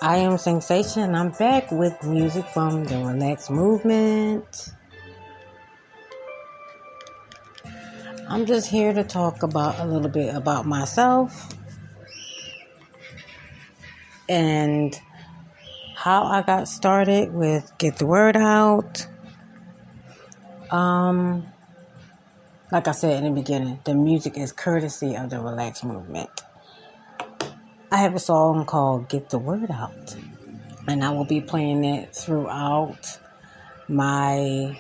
I am Singsation, and I'm back with music from the Relax Movement. I'm just here to talk about a little bit about myself and how I got started with Get the Word Out. Like I said in the beginning, the music is courtesy of the Relax Movement. I have a song called Get the Word Out, and I will be playing it throughout my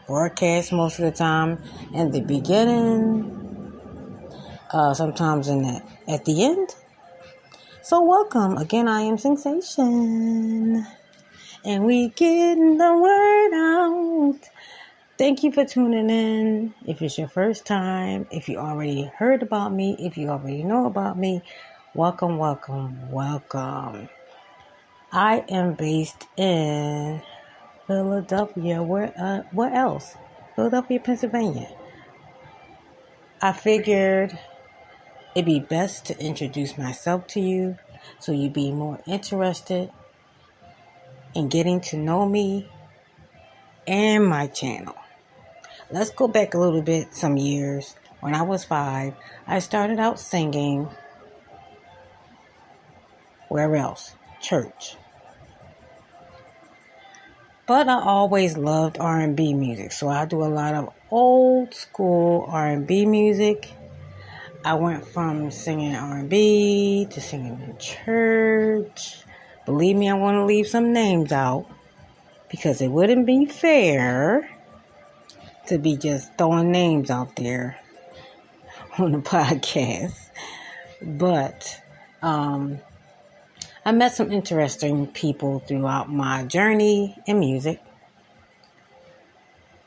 broadcast most of the time. In the beginning, sometimes at the end. So welcome again. I am Singsation, and we getting the word out. Thank you for tuning in. If it's your first time, if you already heard about me, if you already know about me, welcome. I am based in Philadelphia. Where else? Philadelphia, Pennsylvania. I figured it'd be best to introduce myself to you so you'd be more interested in getting to know me and my channel. Let's go back a little bit, some years. When I was 5, I started out singing. Where else? Church. But I always loved R&B music, so I do a lot of old school R&B music. I went from singing R&B to singing in church. Believe me, I want to leave some names out because it wouldn't be fair to be just throwing names out there on the podcast. But I met some interesting people throughout my journey in music.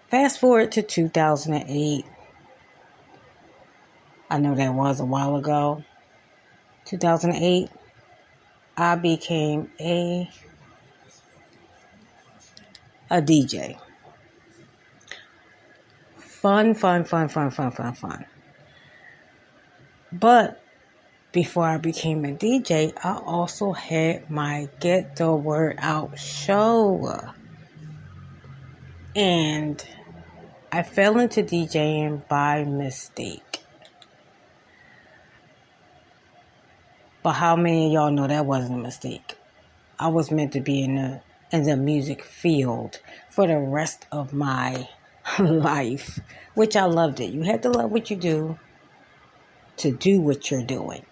Fast forward to 2008. I know that was a while ago. 2008, I became a DJ. Fun. But before I became a DJ, I also had my Get the Word Out show. And I fell into DJing by mistake. But how many of y'all know that wasn't a mistake? I was meant to be in the music field for the rest of my life, which I loved it. You have to love what you do to do what you're doing.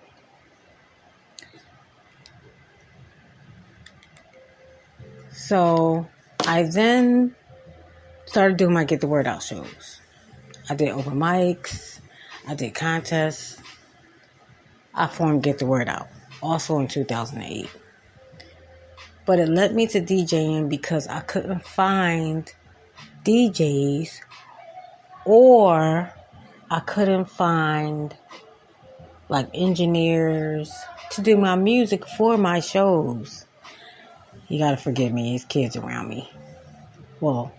So I then started doing my Get the Word Out shows. I did open mics. I did contests. I formed Get the Word Out, also in 2008. But it led me to DJing because I couldn't find DJs, or I couldn't find like engineers to do my music for my shows. You gotta forgive me, there's kids around me. Well,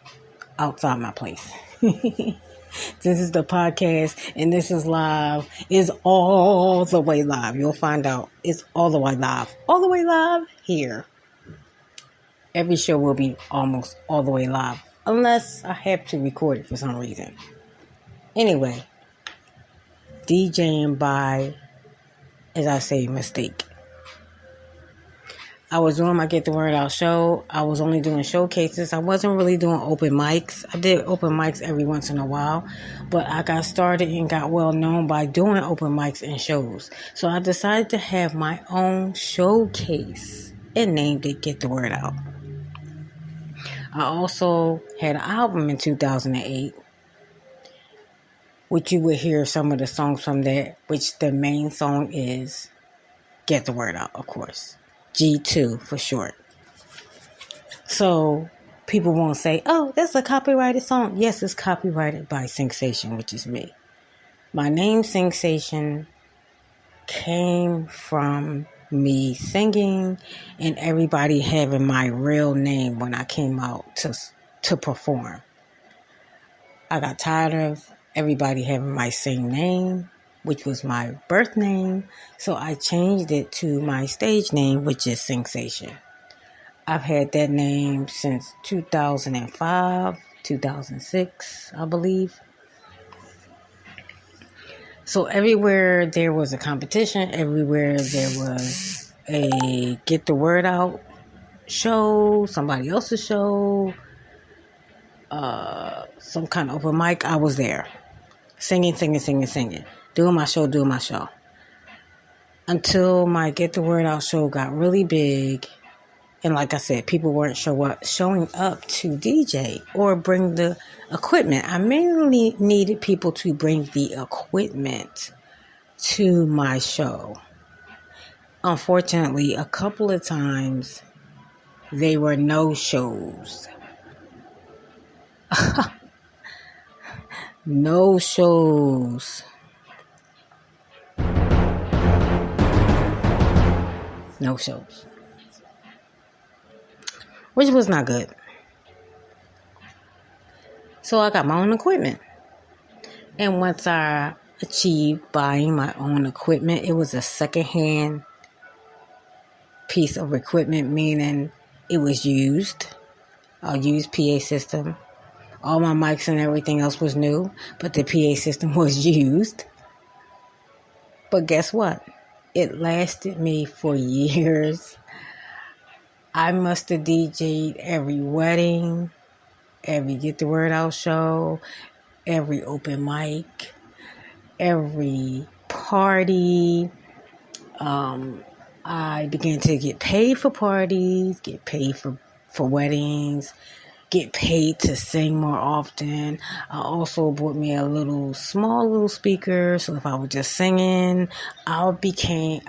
outside my place. This is the podcast, and this is live. It's all the way live. You'll find out it's all the way live. All the way live here. Every show will be almost all the way live, unless I have to record it for some reason. Anyway, DJing by, as I say, mistake. I was doing my Get the Word Out show. I was only doing showcases. I wasn't really doing open mics. I did open mics every once in a while, but I got started and got well known by doing open mics and shows. So I decided to have my own showcase and named it Get the Word Out. I also had an album in 2008, which you would hear some of the songs from that, which the main song is Get the Word Out, of course. G2 for short. So people won't say, oh, that's a copyrighted song. Yes, it's copyrighted by Singsation, which is me. My name, Singsation, came from me singing and everybody having my real name when I came out to perform. I got tired of everybody having my same name, which was my birth name, so I changed it to my stage name, which is Singsation. I've had that name since 2005, 2006, I believe. So everywhere there was a competition, everywhere there was a get the word out show, somebody else's show, some kind of open mic, I was there. Singing. Doing my show. Until my Get the Word Out show got really big. And like I said, people weren't showing up to DJ or bring the equipment. I mainly needed people to bring the equipment to my show. Unfortunately, a couple of times, they were no shows. No shows. No shows. Which was not good. So I got my own equipment. And once I achieved buying my own equipment, it was a secondhand piece of equipment, meaning it was used. A used PA system. All my mics and everything else was new, but the PA system was used. But guess what? It lasted me for years. I must have DJ'd every wedding, every Get the Word Out show, every open mic, every party. I began to get paid for parties, get paid for weddings, get paid to sing more often. I also bought me a small little speaker, so if I was just singing, I became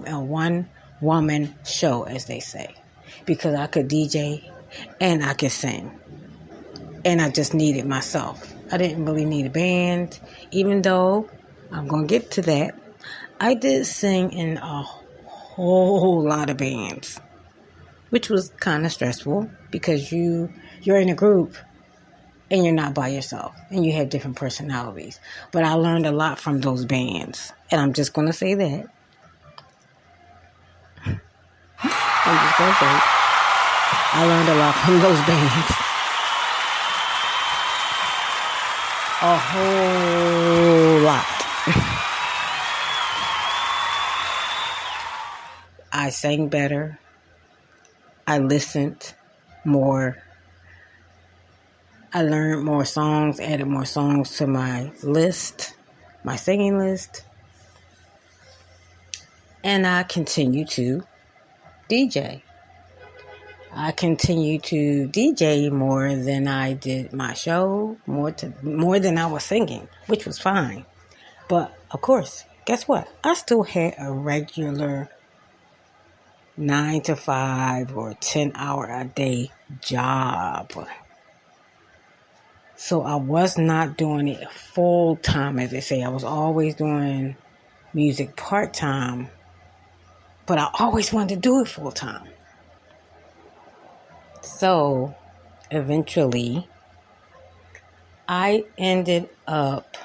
a one-woman show, as they say, because I could DJ and I could sing, and I just needed myself. I didn't really need a band, even though I'm gonna get to that. I did sing in a whole lot of bands, which was kind of stressful because you're in a group and you're not by yourself and you have different personalities. But I learned a lot from those bands, and I'm just going to say that. I learned a lot from those bands. A whole lot. I sang better. I listened more. I learned more songs, added more songs to my list, my singing list. And I continue to DJ. I continue to DJ more than I did my show, more than I was singing, which was fine. But, of course, guess what? I still had a regular 9 to 5 or 10-hour a day job. So I was not doing it full time, as they say. I was always doing music part time, but I always wanted to do it full time. So eventually I ended up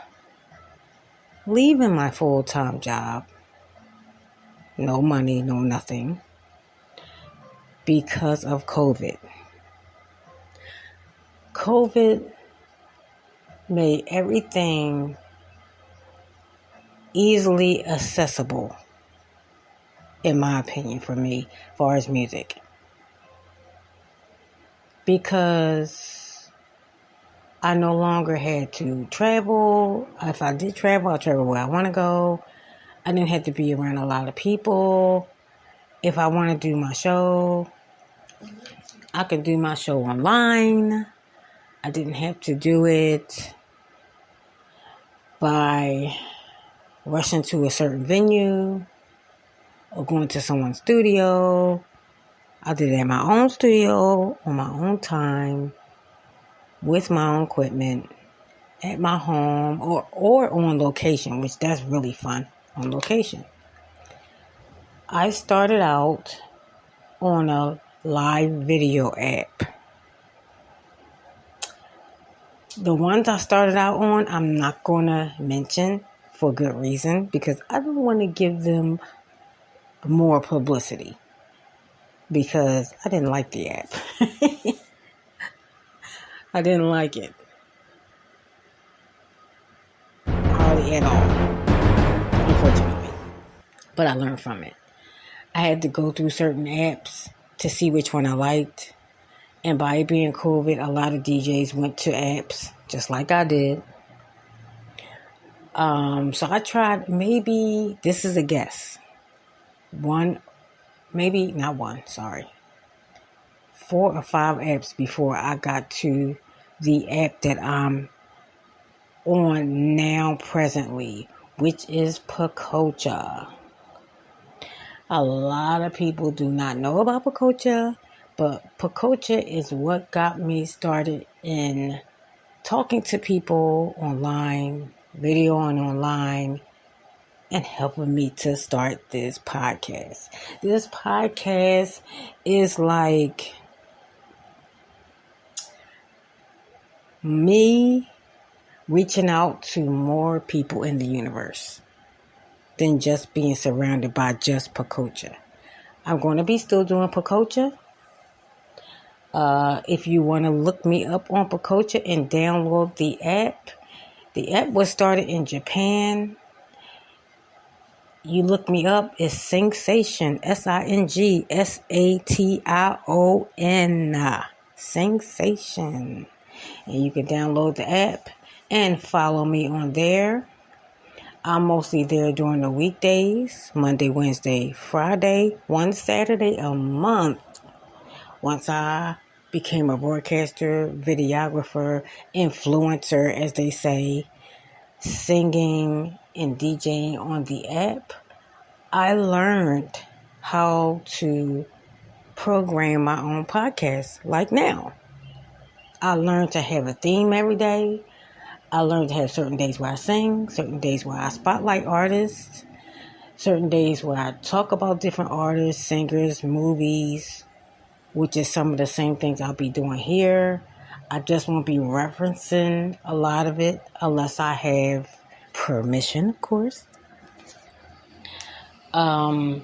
leaving my full time job. No money, no nothing, because of COVID. COVID made everything easily accessible, in my opinion, for me, as far as music. Because I no longer had to travel. If I did travel, I travel where I want to go. I didn't have to be around a lot of people. If I want to do my show, I could do my show online. I didn't have to do it by rushing to a certain venue or going to someone's studio. I did it at my own studio, on my own time, with my own equipment, at my home, or on location, which that's really fun, on location. I started out on a live video app. The ones I started out on, I'm not going to mention for good reason, because I don't want to give them more publicity. because I didn't like the app. I didn't like it. Hardly at all, unfortunately. But I learned from it. I had to go through certain apps to see which one I liked. And by it being COVID, a lot of DJs went to apps, just like I did. So I tried, maybe, this is a guess. 4 or 5 apps before I got to the app that I'm on now presently, which is Pacocha. A lot of people do not know about Pacocha, but Pacocha is what got me started in talking to people online, videoing online, and helping me to start this podcast. This podcast is like me reaching out to more people in the universe than just being surrounded by just Pacocha. I'm going to be still doing Pacocha. If you want to look me up on Pacocha and download the app was started in Japan. You look me up, it's Singsation, Singsation, Singsation. And you can download the app and follow me on there. I'm mostly there during the weekdays, Monday, Wednesday, Friday, one Saturday a month. Once I became a broadcaster, videographer, influencer, as they say, singing and DJing on the app, I learned how to program my own podcast like now. I learned to have a theme every day. I learned to have certain days where I sing, certain days where I spotlight artists, certain days where I talk about different artists, singers, movies, which is some of the same things I'll be doing here. I just won't be referencing a lot of it unless I have permission, of course. But,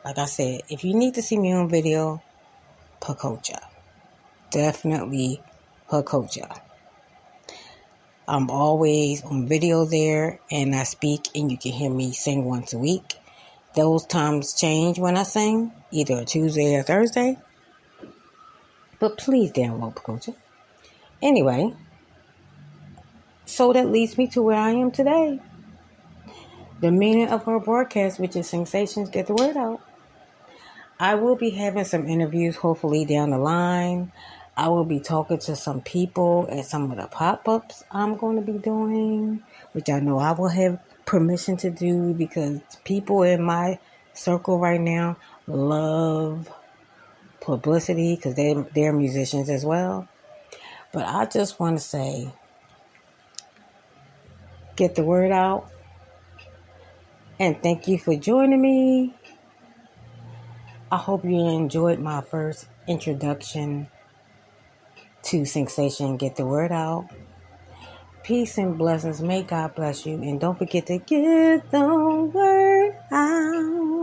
like I said, if you need to see me on video, Pacocha. Definitely Pacocha. I'm always on video there, and I speak, and you can hear me sing once a week. Those times change when I sing, either a Tuesday or Thursday. But please download Pacocha. Anyway, so that leads me to where I am today. The meaning of our broadcast, which is Sensations, Get the Word Out. I will be having some interviews hopefully down the line. I will be talking to some people at some of the pop-ups I'm going to be doing, which I know I will have permission to do because people in my circle right now love publicity because they're musicians as well. But I just want to say, get the word out. And thank you for joining me. I hope you enjoyed my first introduction to Singsation, Get the Word Out. Peace and blessings. May God bless you. And don't forget to get the word out.